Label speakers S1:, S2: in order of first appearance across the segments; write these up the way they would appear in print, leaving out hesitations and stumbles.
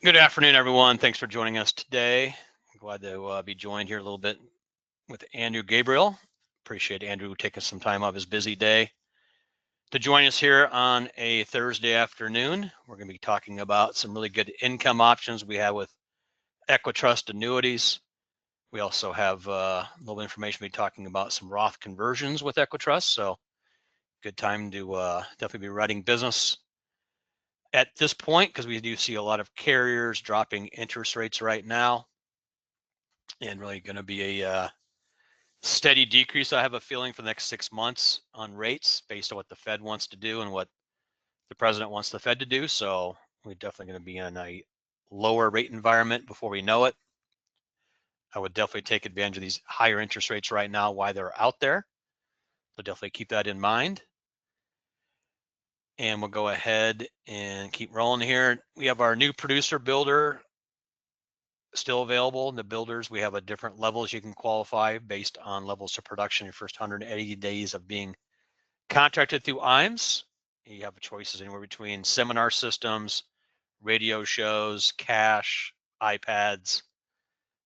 S1: Good afternoon, everyone. Thanks for joining us today. I'm glad to be joined here a little bit with Andrew Gabriel. Appreciate Andrew taking some time off his busy day to join us here on a Thursday afternoon. We're going to be talking about some really good income options we have with EquiTrust annuities. We also have a little information we'll be talking about some Roth conversions with EquiTrust. So good time to definitely be writing business at this point, because we do see a lot of carriers dropping interest rates right now, and really going to be a steady decrease, I have a feeling, for the next 6 months on rates based on what the Fed wants to do and what the president wants the Fed to do. So we're definitely going to be in a lower rate environment before we know it. I would definitely take advantage of these higher interest rates right now while they're out there. So definitely keep that in mind. And we'll go ahead and keep rolling here. We have our new producer builder still available. In the builders, we have a different levels you can qualify based on levels of production in your first 180 days of being contracted through IMES. You have choices anywhere between seminar systems, radio shows, cash, iPads,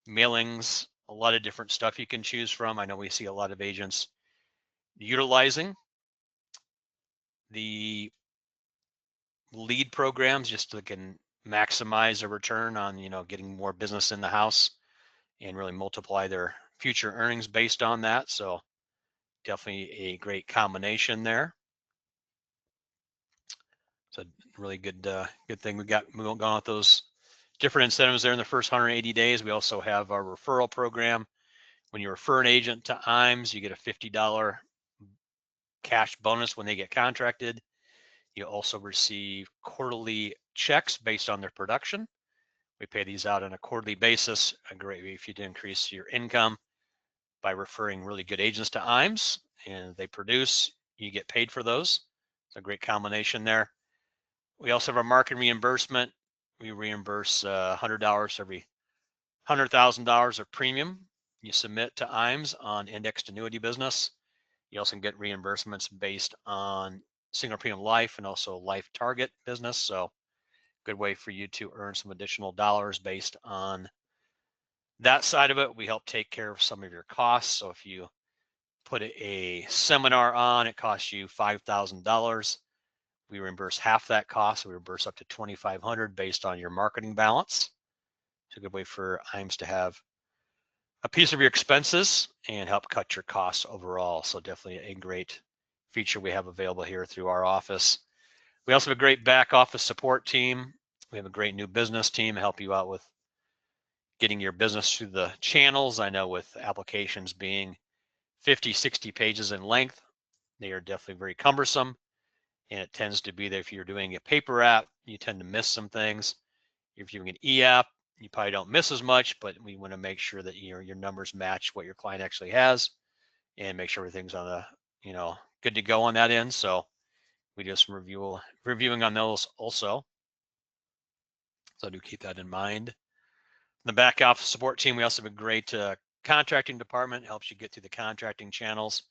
S1: mailings, a lot of different stuff you can choose from. I know we see a lot of agents utilizing the lead programs just so they can maximize a return on, getting more business in the house and really multiply their future earnings based on that. So definitely a great combination there. It's a really good thing we got going on with those different incentives there in the first 180 days. We also have our referral program. When you refer an agent to IMES, you get a $50 cash bonus when they get contracted. You also receive quarterly checks based on their production. We pay these out on a quarterly basis. A great way for you to increase your income by referring really good agents to IMES, and they produce, you get paid for those. It's a great combination there. We also have our market reimbursement. We reimburse $100 every $100,000 of premium you submit to IMES on indexed annuity business. You also can get reimbursements based on single premium life and also life target business. So good way for you to earn some additional dollars based on that side of it. We help take care of some of your costs. So if you put a seminar on, it costs you $5,000. We reimburse half that cost. We reimburse up to $2,500 based on your marketing balance. It's a good way for IMES to have a piece of your expenses and help cut your costs overall. So definitely a great feature we have available here through our office. We also have a great back office support team. We have a great new business team to help you out with getting your business through the channels. I know with applications being 50, 60 pages in length, they are definitely very cumbersome. And it tends to be that if you're doing a paper app, you tend to miss some things. If you're doing an e-app, you probably don't miss as much, but we want to make sure that your numbers match what your client actually has and make sure everything's on the, good to go on that end. So we do some reviewing on those also. So do keep that in mind. The back office support team, we also have a great contracting department, helps you get through the contracting channels.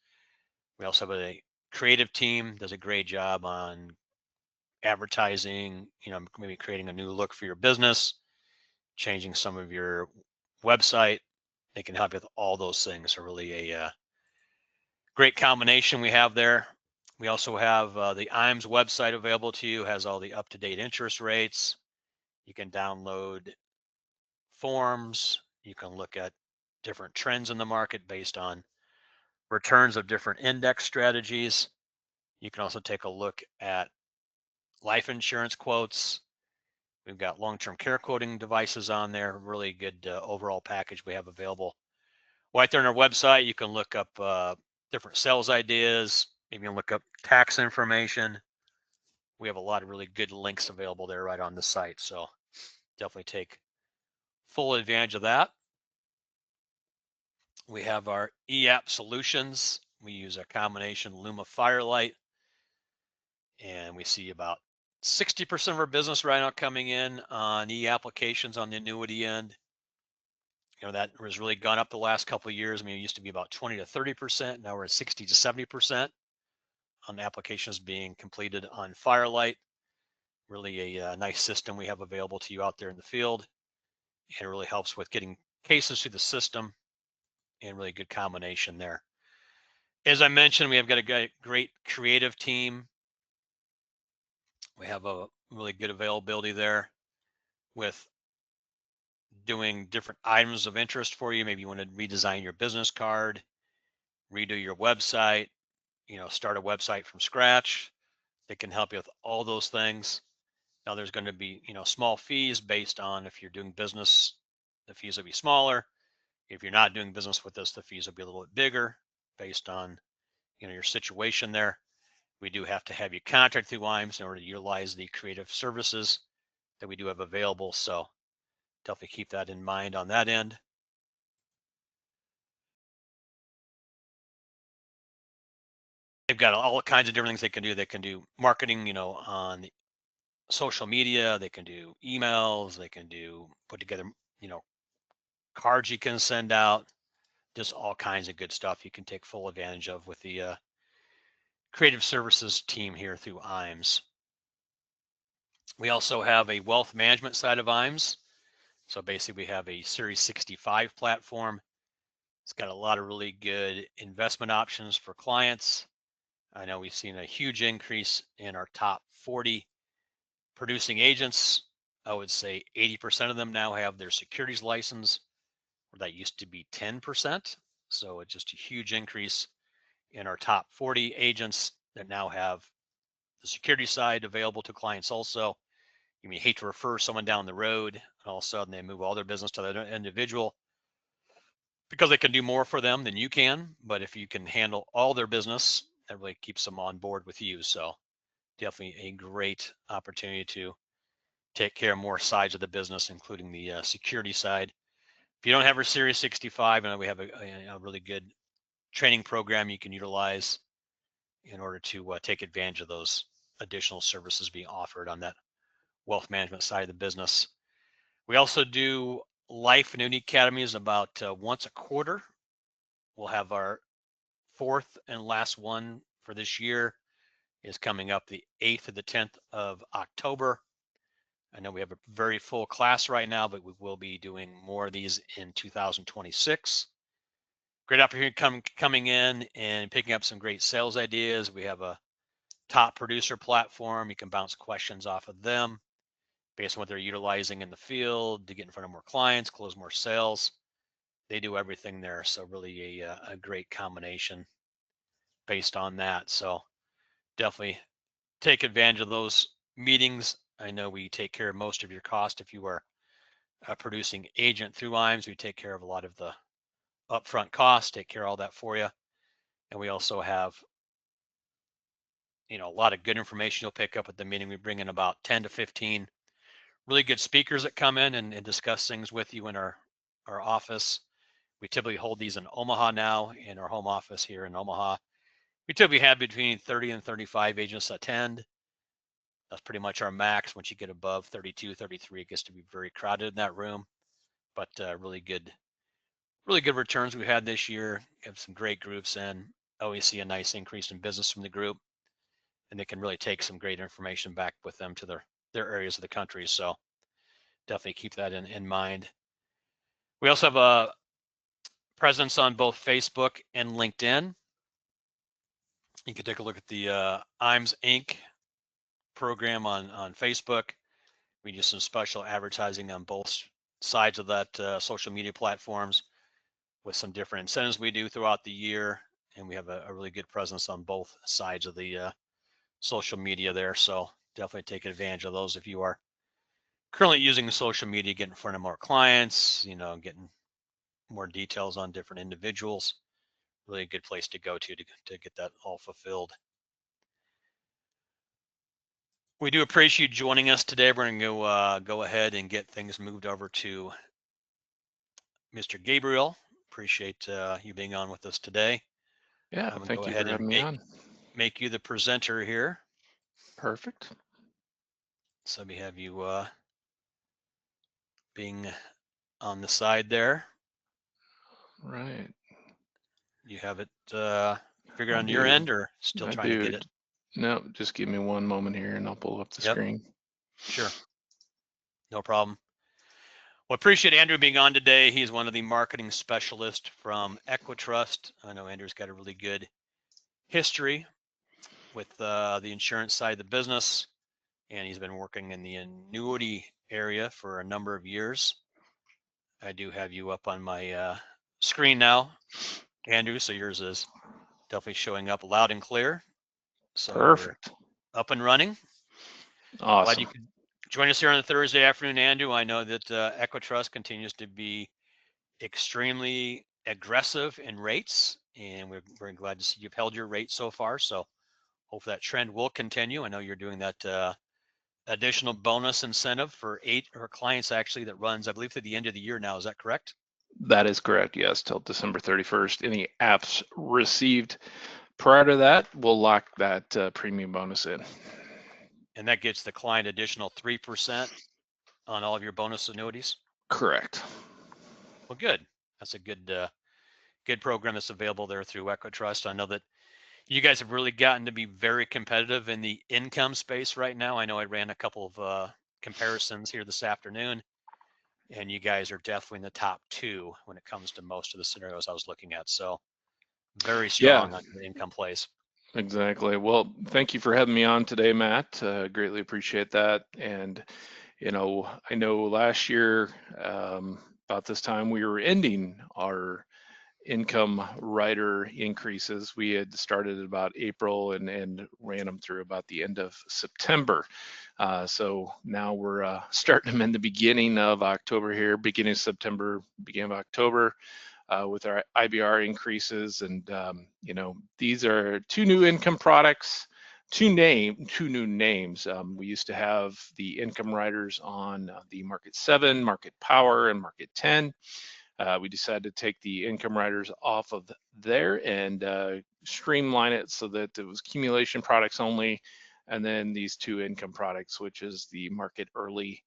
S1: We also have a creative team, does a great job on advertising, maybe creating a new look for your business, changing some of your website. They can help you with all those things. So really a great combination we have there. We also have the IMES website available to you, has all the up-to-date interest rates. You can download forms. You can look at different trends in the market based on returns of different index strategies. You can also take a look at life insurance quotes. We've got long-term care quoting devices on there. Really good overall package we have available. Right there on our website, you can look up different sales ideas. Maybe you can look up tax information. We have a lot of really good links available there right on the site. So definitely take full advantage of that. We have our e-app solutions. We use a combination Luma Firelight, and we see about 60% of our business right now coming in on e-applications on the annuity end. That has really gone up the last couple of years. I mean, it used to be about 20 to 30%. Now we're at 60 to 70% on applications being completed on Firelight. really a nice system we have available to you out there in the field, and it really helps with getting cases through the system, and really good combination there. As I mentioned, we have got a great creative team. We have a really good availability there with doing different items of interest for you. Maybe you want to redesign your business card, redo your website, start a website from scratch. They can help you with all those things. Now there's going to be, small fees based on if you're doing business, the fees will be smaller. If you're not doing business with us, the fees will be a little bit bigger based on, your situation there. We do have to have you contract through IMES in order to utilize the creative services that we do have available. So definitely keep that in mind on that end. They've got all kinds of different things they can do. They can do marketing, on social media. They can do emails. They can do put together, cards you can send out. Just all kinds of good stuff you can take full advantage of with the creative services team here through IMES. We also have a wealth management side of IMES. So basically, we have a Series 65 platform. It's got a lot of really good investment options for clients. I know we've seen a huge increase in our top 40 producing agents. I would say 80% of them now have their securities license, where that used to be 10%. So it's just a huge increase in our top 40 agents that now have the security side available to clients also. You may hate to refer someone down the road, and all of a sudden they move all their business to that individual because they can do more for them than you can. But if you can handle all their business, that really keeps them on board with you. So definitely a great opportunity to take care of more sides of the business, including the security side. If you don't have a Series 65, and we have a really good training program you can utilize in order to take advantage of those additional services being offered on that wealth management side of the business. We also do life annuity academies about once a quarter. We'll have our fourth and last one for this year is coming up the 8th to the 10th of October. I know we have a very full class right now, but we will be doing more of these in 2026. Great opportunity coming in and picking up some great sales ideas. We have a top producer platform. You can bounce questions off of them based on what they're utilizing in the field to get in front of more clients, close more sales. They do everything there. So really a great combination based on that. So definitely take advantage of those meetings. I know we take care of most of your cost if you are a producing agent through IMES. We take care of a lot of the upfront costs, take care of all that for you. And we also have, a lot of good information you'll pick up at the meeting. We bring in about 10 to 15 really good speakers that come in and discuss things with you in our office. We typically hold these in Omaha now, in our home office here in Omaha. We typically have between 30 and 35 agents attend. That's pretty much our max. Once you get above 32, 33, it gets to be very crowded in that room. But really good returns we had this year. Have some great groups in. Always see a nice increase in business from the group, and they can really take some great information back with them to their areas of the country. So definitely keep that in mind. We also have a presence on both Facebook and LinkedIn. You can take a look at the IMES Inc. program on Facebook. We do some special advertising on both sides of that social media platforms with some different incentives we do throughout the year. And we have a really good presence on both sides of the social media there. So definitely take advantage of those if you are currently using social media, get in front of more clients, getting more details on different individuals. Really a good place to go to get that all fulfilled. We do appreciate you joining us today. We're going to go ahead and get things moved over to Mr. Gabriel. Appreciate you being on with us today.
S2: Yeah,
S1: I'm going to go
S2: thank you
S1: ahead
S2: for
S1: and
S2: having me on.
S1: make you the presenter here.
S2: Perfect.
S1: So we have you being on the side there.
S2: Right.
S1: You have it figured
S2: I
S1: on your
S2: do.
S1: end, or still
S2: I
S1: trying to
S2: do.
S1: get it?
S2: No, just give me one moment here and I'll pull up the
S1: Yep.
S2: screen.
S1: Sure. No problem. Well, appreciate Andrew being on today. He's one of the marketing specialists from EquiTrust. I know Andrew's got a really good history with the insurance side of the business, and he's been working in the annuity area for a number of years. I do have you up on my screen now, Andrew, so yours is definitely showing up loud and clear. So you're
S2: Perfect.
S1: up and running. Glad you
S2: Awesome.
S1: could join us here on a Thursday afternoon, Andrew. I know that EquiTrust continues to be extremely aggressive in rates, and we're very glad to see you've held your rate so far. So hope that trend will continue. I know you're doing that additional bonus incentive for 8 or clients actually that runs, I believe, to the end of the year now. Is that correct?
S2: That is correct. Yes, till December 31st. Any apps received prior to that, we'll lock that premium bonus in.
S1: And that gets the client additional 3% on all of your bonus annuities.
S2: Correct.
S1: Well, good. That's a good program that's available there through EquiTrust. I know that you guys have really gotten to be very competitive in the income space right now. I know I ran a couple of comparisons here this afternoon, and you guys are definitely in the top 2 when it comes to most of the scenarios I was looking at. So very
S2: Yeah,
S1: strong on the income plays.
S2: exactly. Well, thank you for having me on today, Matt. Greatly appreciate that. And, I know last year, about this time, we were ending our income rider increases. We had started at about April and ran them through about the end of September. So now we're starting them in the beginning of October here, beginning of September, beginning of October. With our IBR increases, and these are 2 new income products, 2 new names. We used to have the income riders on the Market 7, Market Power, and Market 10. We decided to take the income riders off of there and streamline it so that it was accumulation products only, and then these 2 income products, which is the Market Early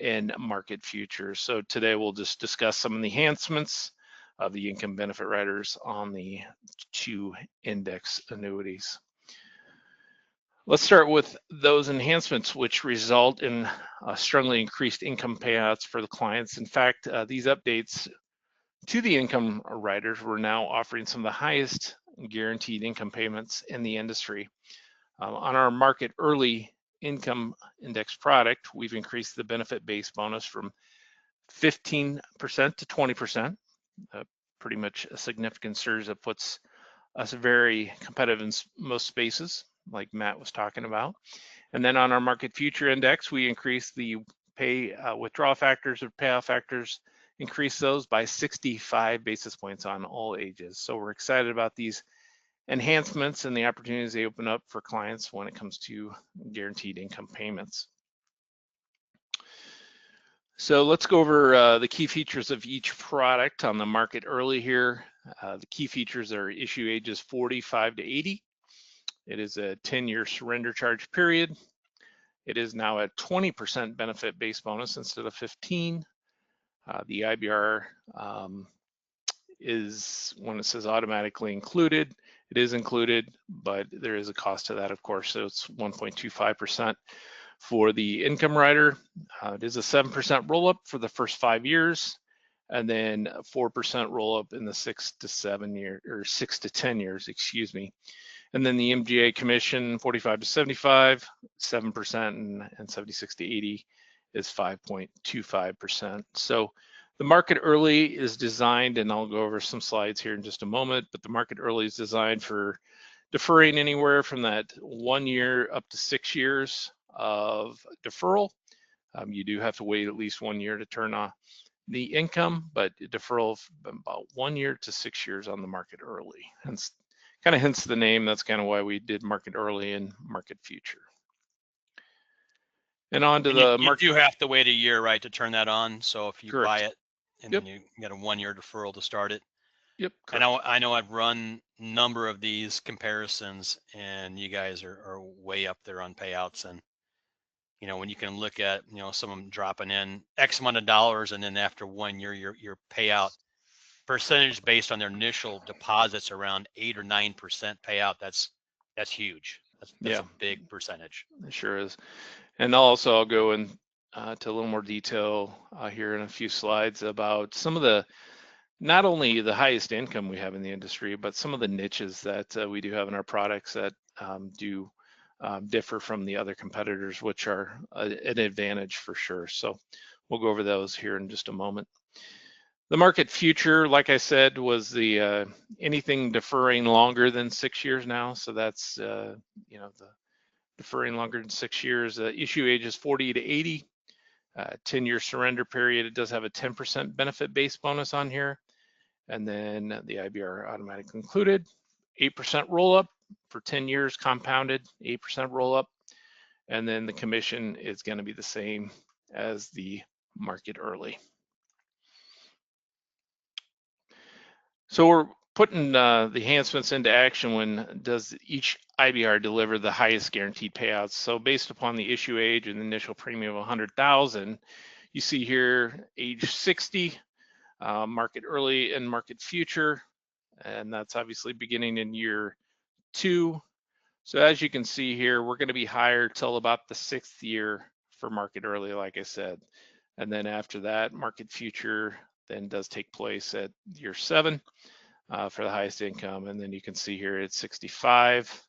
S2: and Market Futures. So today we'll just discuss some of the enhancements of the income benefit riders on the 2 index annuities. Let's start with those enhancements, which result in strongly increased income payouts for the clients. In fact, these updates to the income riders, we're now offering some of the highest guaranteed income payments in the industry. On our Market Early income index product, we've increased the benefit base bonus from 15% to 20%, pretty much a significant surge that puts us very competitive in most spaces, like Matt was talking about. And then on our Market Future Index, we increased the pay withdrawal factors or payoff factors, increase those by 65 basis points on all ages. So we're excited about these enhancements and the opportunities they open up for clients when it comes to guaranteed income payments. So let's go over the key features of each product on the Market Early here. The key features are issue ages 45 to 80. It is a 10-year surrender charge period. It is now a 20% benefit base bonus instead of 15. The IBR is, when it says automatically included, it is included, but there is a cost to that, of course. So it's 1.25% for the income rider. It is a 7% roll up for the first 5 years, and then a 4% roll up in the 6 to 10 years, excuse me. And then the MGA commission, 45 to 75, 7%, and 76 to 80 is 5.25%. So the Market Early is designed, and I'll go over some slides here in just a moment, but the Market Early is designed for deferring anywhere from that 1 year up to 6 years of deferral. You do have to wait at least 1 year to turn on the income, but deferral of about 1 year to 6 years on the Market Early. Hence the name. That's kind of why we did Market Early and Market Future. And on to
S1: And
S2: the
S1: you
S2: market.
S1: do have to wait a year, right, to turn that on. So if you buy
S2: Correct.
S1: it and
S2: Yep.
S1: then you get a 1-year deferral to start it.
S2: Yep. Correct.
S1: I know I've run a number of these comparisons, and you guys are way up there on payouts. And when you can look at some of them dropping in X amount of dollars, and then after 1 year, your payout percentage based on their initial deposits around 8 or 9% payout. That's huge. That's
S2: Yeah,
S1: a big percentage.
S2: it sure is. And also I'll go in to a little more detail here in a few slides about some of the, not only the highest income we have in the industry, but some of the niches that we do have in our products that do differ from the other competitors, which are an advantage for sure. So we'll go over those here in just a moment. The market future, like I said, was the anything deferring longer than 6 years now. So that's the deferring longer than 6 years. Issue age is 40 to 80. 10-year surrender period. It does have a 10% benefit base bonus on here. And then the IBR automatically included. 8% roll up for 10 years compounded, 8% roll up. And then the commission is going to be the same as the market early. So we're putting the enhancements into action. When does each IBR deliver the highest guaranteed payouts? So based upon the issue age and the initial premium of 100,000, you see here age 60, market early and market future, and that's obviously beginning in year 2. So as you can see here, we're going to be higher till about the 6th year for market early, like I said. And then after that, market future then does take place at year 7 for the highest income. And then you can see here at 65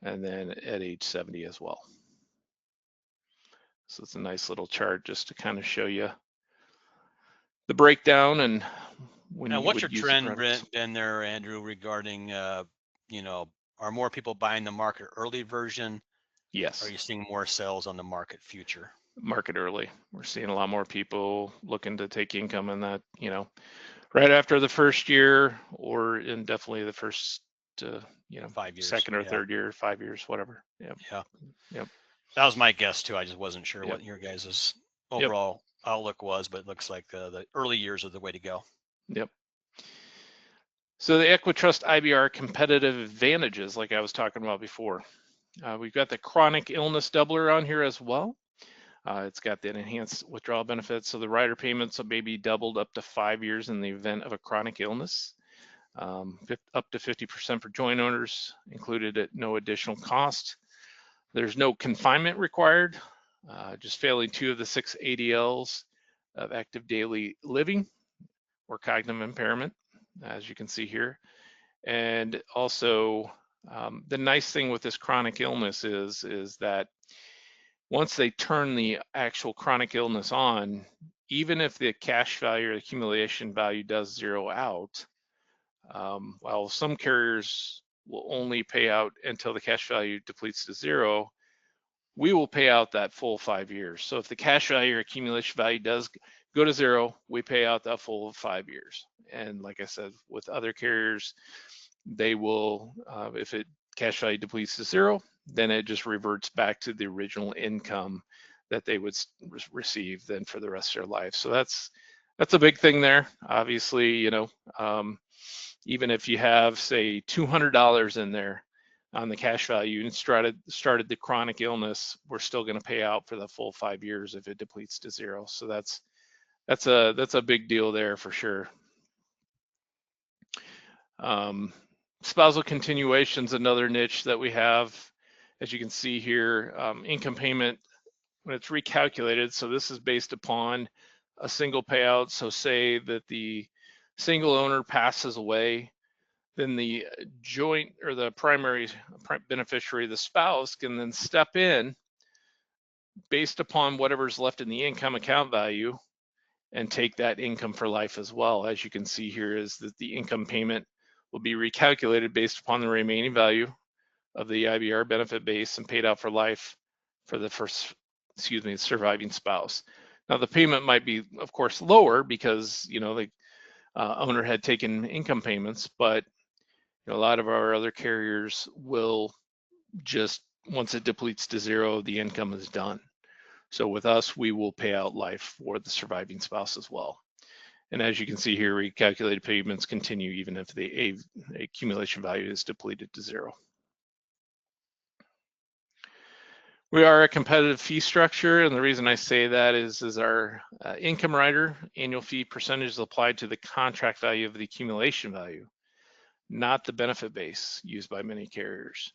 S2: and then at age 70 as well. So it's a nice little chart just to kind of show you the breakdown and when
S1: Now,
S2: you
S1: what's your
S2: would use the
S1: trend
S2: products.
S1: been there, Andrew, regarding, are more people buying the market early version? Or are
S2: Yes,
S1: you seeing more sales on the market future?
S2: market early. We're seeing a lot more people looking to take income in that, right after the first year or in definitely the first,
S1: 5 years.
S2: second or
S1: Yeah.
S2: third year, 5 years, whatever. Yep.
S1: Yeah.
S2: Yep.
S1: That was my guess too. I just wasn't sure
S2: Yep.
S1: what your guys'
S2: Yep.
S1: overall outlook was, but it looks like the early years are the way to go.
S2: Yep. So the EquiTrust IBR competitive advantages, like I was talking about before, we've got the chronic illness doubler on here as well. It's got the enhanced withdrawal benefits. So the rider payments may be doubled up to 5 years in the event of a chronic illness. Up to 50% for joint owners, included at no additional cost. There's no confinement required, just failing 2 of the 6 ADLs of active daily living or cognitive impairment, as you can see here. And also, the nice thing with this chronic illness is that once they turn the actual chronic illness on, even if the cash value or accumulation value does zero out, while some carriers will only pay out until the cash value depletes to 0, we will pay out that full 5 years. So if the cash value or accumulation value does go to 0, we pay out that full 5 years. And like I said, with other carriers, they will, if it cash value depletes to 0, then it just reverts back to the original income that they would receive then for the rest of their life. So that's a big thing there. Obviously, even if you have, say, $200 in there on the cash value and started the chronic illness, we're still going to pay out for the full 5 years if it depletes to 0. So that's a big deal there for sure. Spousal continuation is another niche that we have. As you can see here, income payment when it's recalculated. So this is based upon a single payout. So say that the single owner passes away, then the joint or the primary beneficiary, the spouse, can then step in based upon whatever's left in the income account value and take that income for life as well. As you can see here is that the income payment will be recalculated based upon the remaining value of the IBR benefit base and paid out for life for the surviving spouse. Now the payment might be, of course, lower because the owner had taken income payments, but a lot of our other carriers will just, once it depletes to 0, the income is done. So with us, we will pay out life for the surviving spouse as well. And as you can see here, recalculated payments continue even if the accumulation value is depleted to 0. We are a competitive fee structure, and the reason I say that is our income rider annual fee percentage is applied to the contract value of the accumulation value, not the benefit base used by many carriers.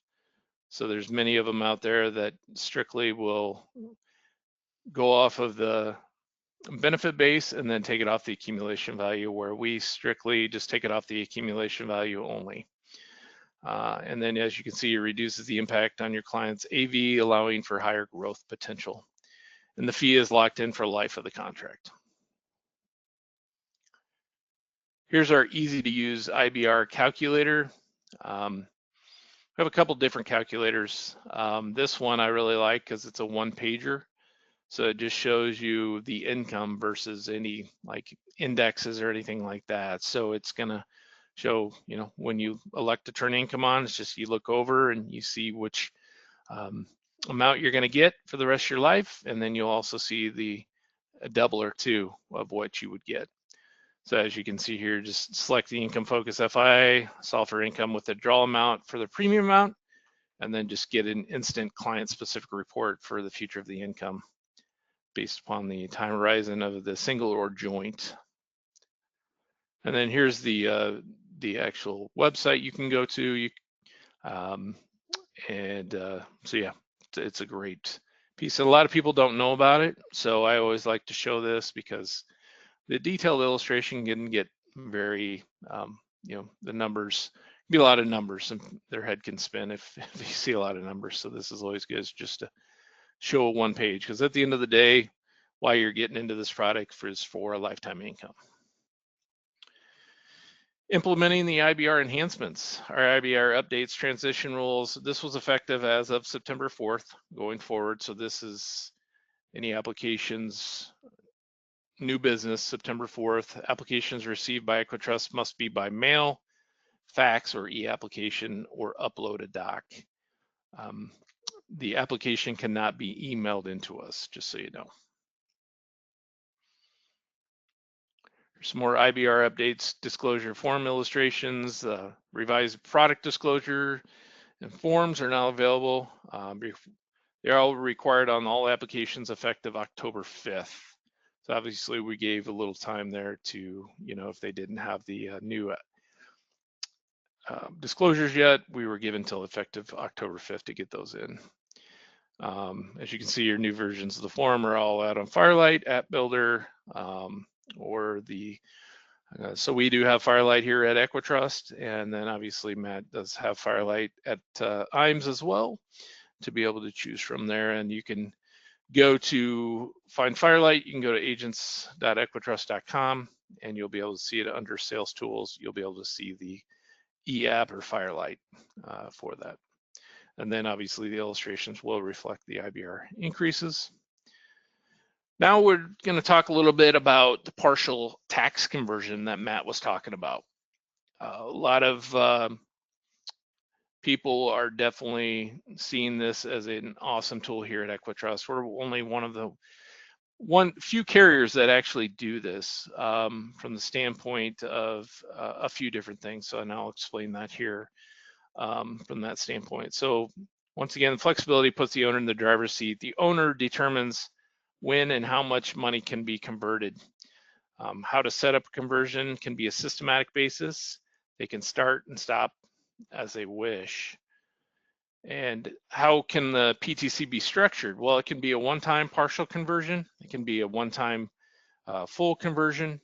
S2: So there's many of them out there that strictly will go off of the benefit base and then take it off the accumulation value, where we strictly just take it off the accumulation value only. And then as you can see, it reduces the impact on your client's AV, allowing for higher growth potential. And the fee is locked in for life of the contract. Here's our easy to use IBR calculator. We have a couple different calculators. This one I really like because it's a one pager. So it just shows you the income versus any like indexes or anything like that. So it's gonna show, you know, when you elect to turn income on, it's just you look over and you see which amount you're gonna get for the rest of your life. And then you'll also see the a double or two of what you would get. So as you can see here, just select the income focus FI, solve for income with the draw amount for the premium amount, and then just get an instant client specific report for the future of the income based upon the time horizon of the single or joint. And then here's the actual website you can go to. So yeah, it's a great piece. And a lot of people don't know about it, so I always like to show this because the detailed illustration can get very, you know, the numbers, be a lot of numbers, and their head can spin if you see a lot of numbers. So this is always good just to show a one page, because at the end of the day, why you're getting into this product is for a lifetime income. Implementing the IBR enhancements, our IBR updates, transition rules. This was effective as of September 4th going forward. So this is any applications, new business, September 4th. Applications received by EquiTrust must be by mail, fax, or e-application, or upload a doc. The application cannot be emailed into us, just so you know. Some more IBR updates, disclosure form illustrations, revised product disclosure and forms are now available. They're all required on all applications effective October 5th. So obviously we gave a little time there to, you know, if they didn't have the new disclosures yet, we were given till effective October 5th to get those in. As you can see, your new versions of the form are all out on Firelight, App Builder, or the so we do have Firelight here at EquiTrust, and then obviously Matt does have Firelight at IAMS as well to be able to choose from there. And you can go to find Firelight, you can go to agents.equitrust.com, and you'll be able to see it under Sales Tools. You'll be able to see the eApp or Firelight for that. And then obviously the illustrations will reflect the IBR increases. Now we're going to talk a little bit about the partial tax conversion that Matt was talking about. A lot of people are definitely seeing this as an awesome tool here at EquiTrust. We're only one of the few carriers that actually do this from the standpoint of a few different things. So, and I'll explain that here from that standpoint. So once again, flexibility puts the owner in the driver's seat. The owner determines when and how much money can be converted. How to set up a conversion can be a systematic basis. They can start and stop as they wish. And how can the PTC be structured? Well, it can be a one-time partial conversion. It can be a one-time full conversion.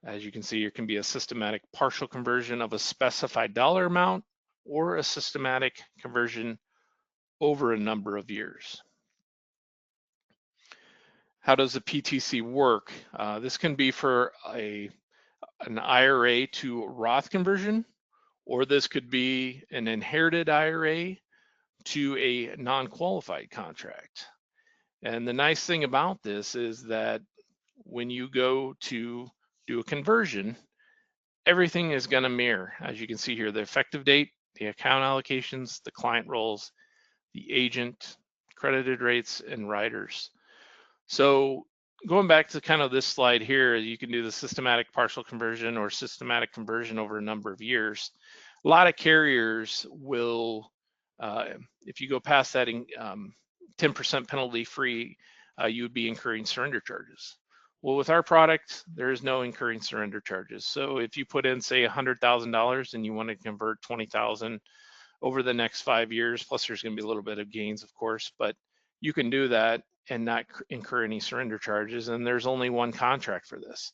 S2: As you can see, it can be a systematic partial conversion of a specified dollar amount, or a systematic conversion over a number of years. How does the PTC work? This can be for an IRA to Roth conversion, or this could be an inherited IRA to a non-qualified contract. And the nice thing about this is that when you go to do a conversion, everything is going to mirror. As you can see here, the effective date, the account allocations, the client roles, the agent, credited rates, and riders. So going back to kind of this slide here, you can do the systematic partial conversion or systematic conversion over a number of years. A lot of carriers will, if you go past that 10% penalty free, you would be incurring surrender charges. Well, with our product, there is no incurring surrender charges. So if you put in, say, $100,000 and you want to convert 20,000 over the next 5 years. Plus there's going to be a little bit of gains, of course, but you can do that and not incur any surrender charges. And there's only one contract for this.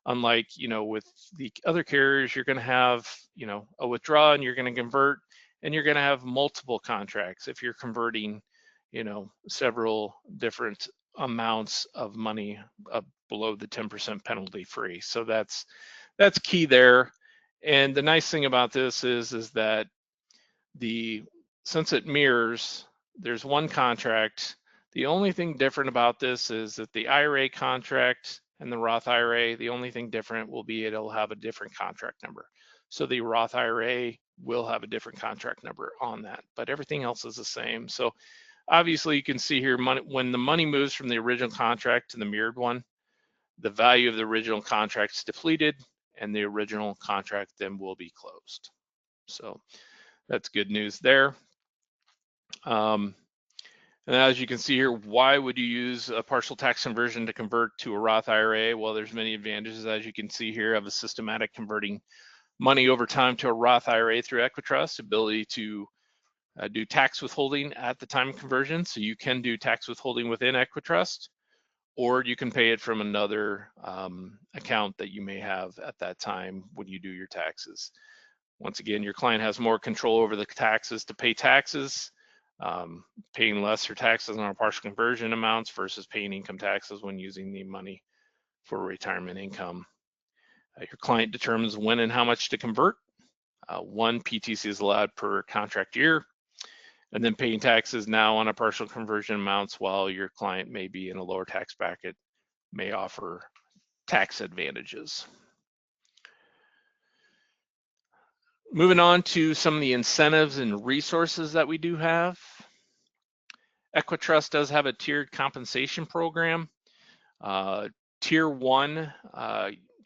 S2: Unlike, with the other carriers, you're going to have, a withdraw and you're going to convert, and you're going to have multiple contracts if you're converting, several different amounts of money below the 10% penalty free. So that's key there. And the nice thing about this is that since it mirrors, there's one contract. The only thing different about this is that the IRA contract and the Roth IRA, the only thing different will be it'll have a different contract number. So the Roth IRA will have a different contract number on that, but everything else is the same. So obviously you can see here, when the money moves from the original contract to the mirrored one, the value of the original contract is depleted and the original contract then will be closed. So that's good news there. And as you can see here, why would you use a partial tax conversion to convert to a Roth IRA? Well, there's many advantages, as you can see here, of a systematic converting money over time to a Roth IRA through EquiTrust, ability to do tax withholding at the time of conversion. So you can do tax withholding within EquiTrust, or you can pay it from another account that you may have at that time when you do your taxes. Once again, your client has more control over the taxes to pay taxes, paying less for taxes on our partial conversion amounts versus paying income taxes when using the money for retirement income. Your client determines when and how much to convert. One PTC is allowed per contract year, and then paying taxes now on a partial conversion amounts, while your client may be in a lower tax bracket, may offer tax advantages. Moving on to some of the incentives and resources that we do have. EquiTrust does have a tiered compensation program. Tier 1,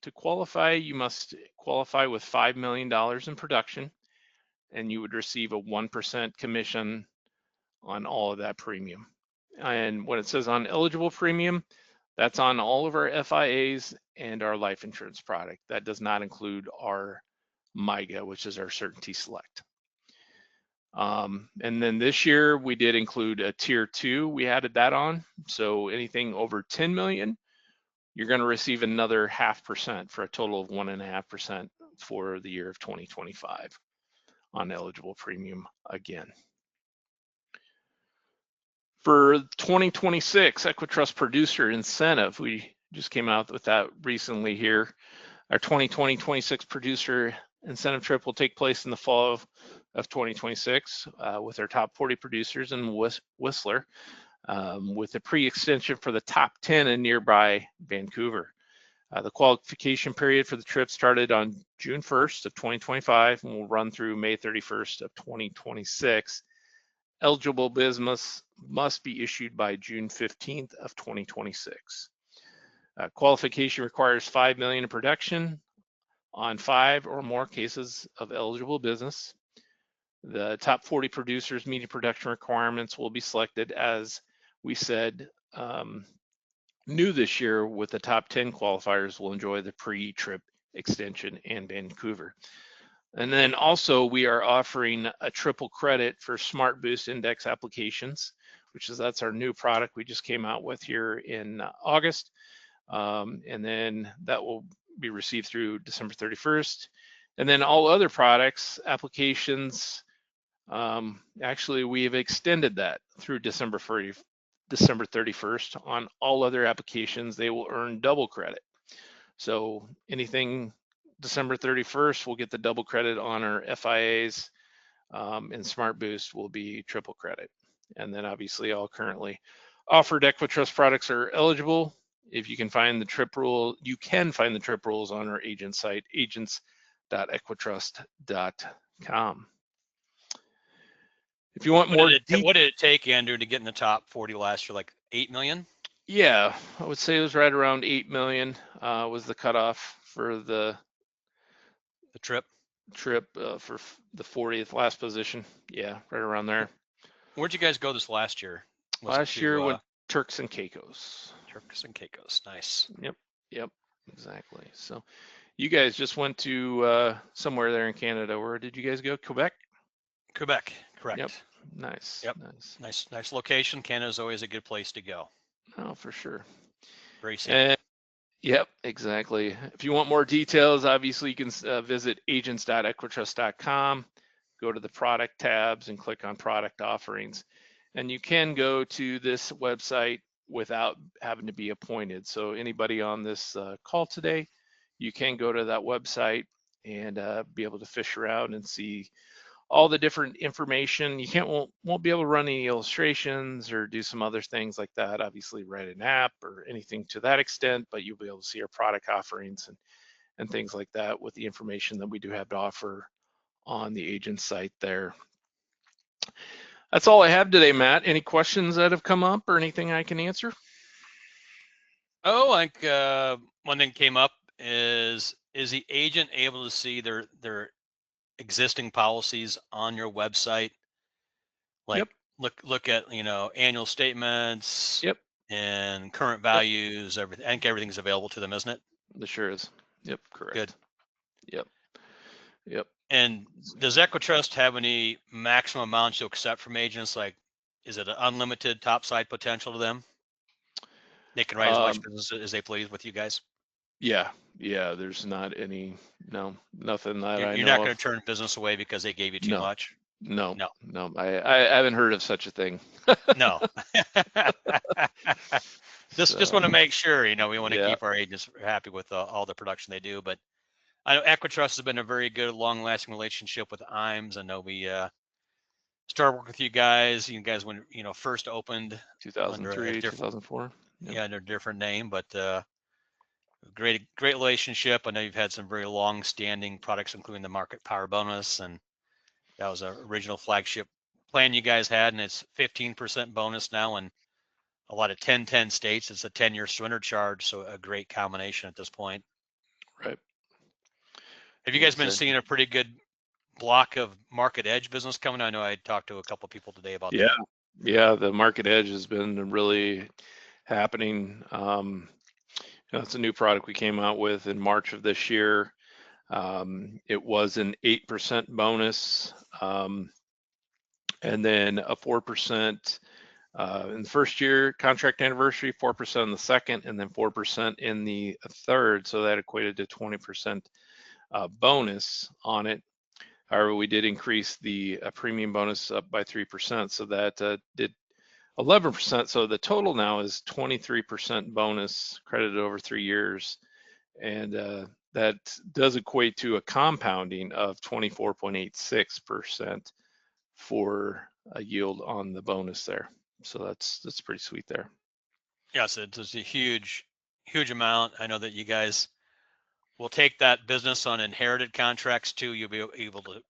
S2: to qualify, you must qualify with $5 million in production, and you would receive a 1% commission on all of that premium. And when it says on eligible premium, that's on all of our FIAs and our life insurance product. That does not include our MIGA, which is our Certainty Select. And then this year we did include a tier 2. We added that on. So anything over 10 million, you're going to receive another 0.5% for a total of 1.5% for the year of 2025 on eligible premium again. For 2026 EquiTrust producer incentive, we just came out with that recently here. Our 2026 producer incentive trip will take place in the fall of 2026 with our top 40 producers in Whistler, with a pre-extension for the top 10 in nearby Vancouver. The qualification period for the trip started on June 1st of 2025 and will run through May 31st of 2026. Eligible business must be issued by June 15th of 2026. Qualification requires $5 million in production on 5 or more cases of eligible business. The top 40 producers meeting production requirements will be selected, as we said, new this year, with the top 10 qualifiers will enjoy the pre-trip extension in Vancouver. And then also we are offering a triple credit for Smart Boost Index applications, that's our new product we just came out with here in August. And then that will be received through December 31st. And then all other products, applications, actually we have extended that through December 31st. On all other applications, they will earn double credit. So anything December 31st, we'll get the double credit on our FIAs, and Smart Boost will be triple credit. And then obviously all currently offered EquiTrust products are eligible. If you can find the trip rule, you can find the trip rules on our agent site, agents.equitrust.com. If you want more,
S1: what did it take, Andrew, to get in the top 40 last year? Like 8 million?
S2: Yeah, I would say it was right around 8 million was the cutoff for the
S1: trip
S2: for the 40th last position. Yeah, right around there.
S1: Where'd you guys go this last year?
S2: Last year went Turks and Caicos.
S1: Turks and Caicos, nice.
S2: Yep, exactly. So you guys just went to somewhere there in Canada. Where did you guys go? Quebec?
S1: Quebec,
S2: Yep.
S1: correct.
S2: Nice.
S1: Yep.
S2: Nice.
S1: Nice location. Canada is always a good place to go.
S2: Oh, for sure.
S1: Very scenic.
S2: And yep, exactly. If you want more details, obviously you can visit agents.equitrust.com, go to the product tabs and click on product offerings. And you can go to this website without having to be appointed. So anybody on this call today, you can go to that website and be able to fish around and see all the different information. You won't be able to run any illustrations or do some other things like that. Obviously, write an app or anything to that extent, but you'll be able to see our product offerings and things like that with the information that we do have to offer on the agent site there. That's all I have today, Matt. Any questions that have come up or anything I can answer?
S1: Oh, like one thing came up is the agent able to see their existing policies on your website? Like
S2: Yep.
S1: look at, annual statements
S2: Yep.
S1: and current
S2: Yep.
S1: values, everything. I think everything's available to them, isn't it?
S2: It sure is. Yep.
S1: Good.
S2: Correct. Yep. Yep.
S1: And does EquiTrust have any maximum amounts you'll accept from agents? Like, is it an unlimited topside potential to them? They can write as much
S2: Um,
S1: business as they please with you guys.
S2: yeah. Yeah. There's not any, no, nothing that I
S1: You're
S2: know
S1: not
S2: of.
S1: going to turn business away because they gave you too
S2: No.
S1: much.
S2: No,
S1: No,
S2: no, I haven't heard of such a thing.
S1: no. Just want to
S2: So,
S1: make sure, we want to
S2: yeah,
S1: keep our agents happy with all the production they do. But I know EquiTrust has been a very good, long-lasting relationship with IMES. I know we started working with you guys. You guys when first opened under a
S2: 2003,
S1: different,
S2: 2004. Yep,
S1: under a different name, but great relationship. I know you've had some very long-standing products, including the Market Power Bonus, and that was an original flagship plan you guys had, and it's 15% bonus now in a lot of 10-10 states. It's a 10-year surrender charge, so a great combination at this point.
S2: right.
S1: Have you guys been
S2: Exactly.
S1: seeing a pretty good block of market edge business coming? I know I talked to a couple of people today about
S2: Yeah,
S1: that.
S2: yeah. The market edge has been really happening. It's a new product we came out with in March of this year. It was an 8% bonus, and then a 4% in the first year contract anniversary, 4% in the second, and then 4% in the third. So that equated to 20% bonus on it. However, we did increase the premium bonus up by 3%, so that did 11%. So the total now is 23% bonus credited over 3 years, and that does equate to a compounding of 24.86% for a yield on the bonus there. So that's pretty sweet there.
S1: Yes, it's a huge amount. I know that you guys will take that business on inherited contracts too. You'll be able to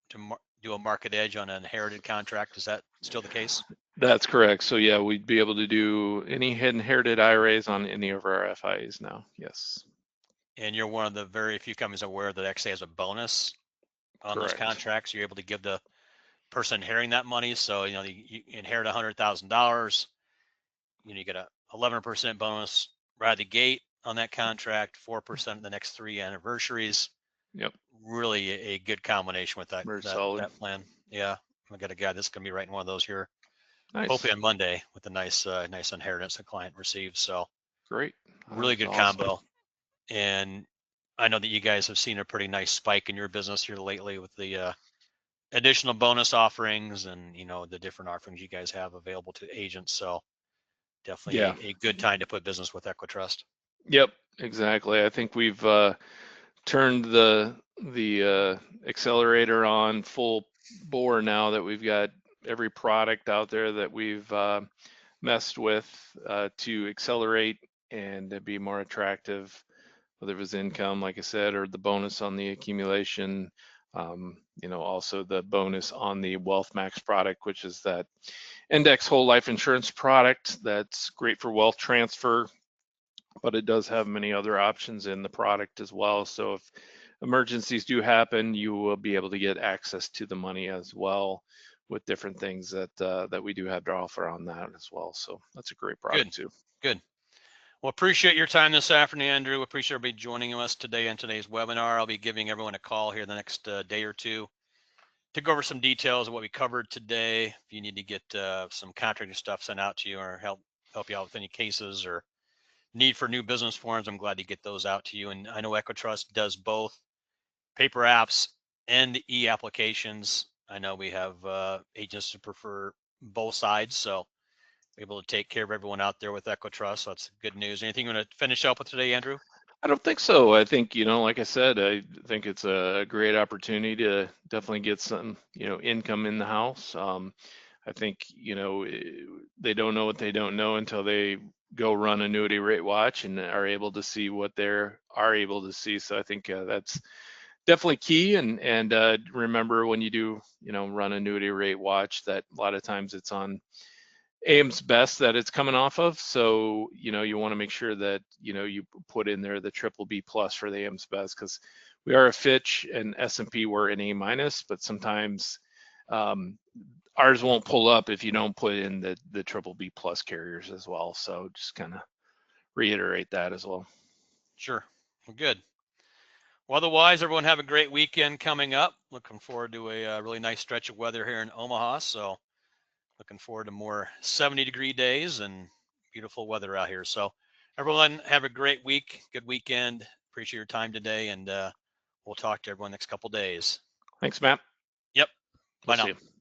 S1: do a market edge on an inherited contract. Is that still the case?
S2: That's correct. So yeah, we'd be able to do any inherited IRAs on any of our FIAs now. Yes.
S1: And you're one of the very few companies aware that actually has a bonus on those
S2: Correct.
S1: contracts. You're able to give the person inheriting that money. So, you inherit $100,000, you get a 11% bonus right out of the gate on that contract, 4% the next 3 anniversaries.
S2: Yep.
S1: Really a good combination with
S2: Very
S1: that
S2: solid.
S1: plan. Yeah. I got a guy that's going to be writing one of those here, hopefully
S2: Nice.
S1: on Monday, with a nice inheritance the client receives. So
S2: Great.
S1: really
S2: That's
S1: good
S2: awesome.
S1: combo. And I know that you guys have seen a pretty nice spike in your business here lately with the additional bonus offerings and the different offerings you guys have available to agents. So
S2: Yeah.
S1: definitely a good time to put business with EquiTrust.
S2: Yep. Exactly. I think we've turned the accelerator on full bore now that we've got every product out there that we've messed with to accelerate and to be more attractive, whether it was income, like I said, or the bonus on the accumulation. Also the bonus on the Wealth Max product, which is that index whole life insurance product that's great for wealth transfer, but it does have many other options in the product as well. So if emergencies do happen, you will be able to get access to the money as well with different things that we do have to offer on that as well. So that's a great
S1: Good,
S2: product too.
S1: good. Well, appreciate your time this afternoon, Andrew. Appreciate everybody joining us today in today's webinar. I'll be giving everyone a call here the next day or two to go over some details of what we covered today. If you need to get some contracting stuff sent out to you or help you out with any cases or need for new business forms, I'm glad to get those out to you. And I know EquiTrust does both paper apps and e-applications. I know we have agents who prefer both sides, so we're able to take care of everyone out there with EquiTrust. So that's good news. Anything you want to finish up with today, Andrew?
S2: I don't think so. I think, like I said, I think it's a great opportunity to definitely get some, income in the house. I think, they don't know what they don't know until they go run annuity rate watch and are able to see what they're are able to see. So I think that's definitely key. And remember when you do, run annuity rate watch, that a lot of times it's on AIM's best that it's coming off of. So, you want to make sure that, you put in there the triple B plus for the AIM's best, because we are a Fitch and S&P we're an A minus, but sometimes ours won't pull up if you don't put in the triple B plus carriers as well. So just kind of reiterate that as well.
S1: Sure. Well, good. Well, otherwise, everyone have a great weekend coming up. Looking forward to a really nice stretch of weather here in Omaha. So looking forward to more 70-degree days and beautiful weather out here. So everyone have a great week, good weekend. Appreciate your time today, and we'll talk to everyone next couple days.
S2: Thanks, Matt.
S1: Yep.
S2: We'll
S1: Bye now.
S2: see you.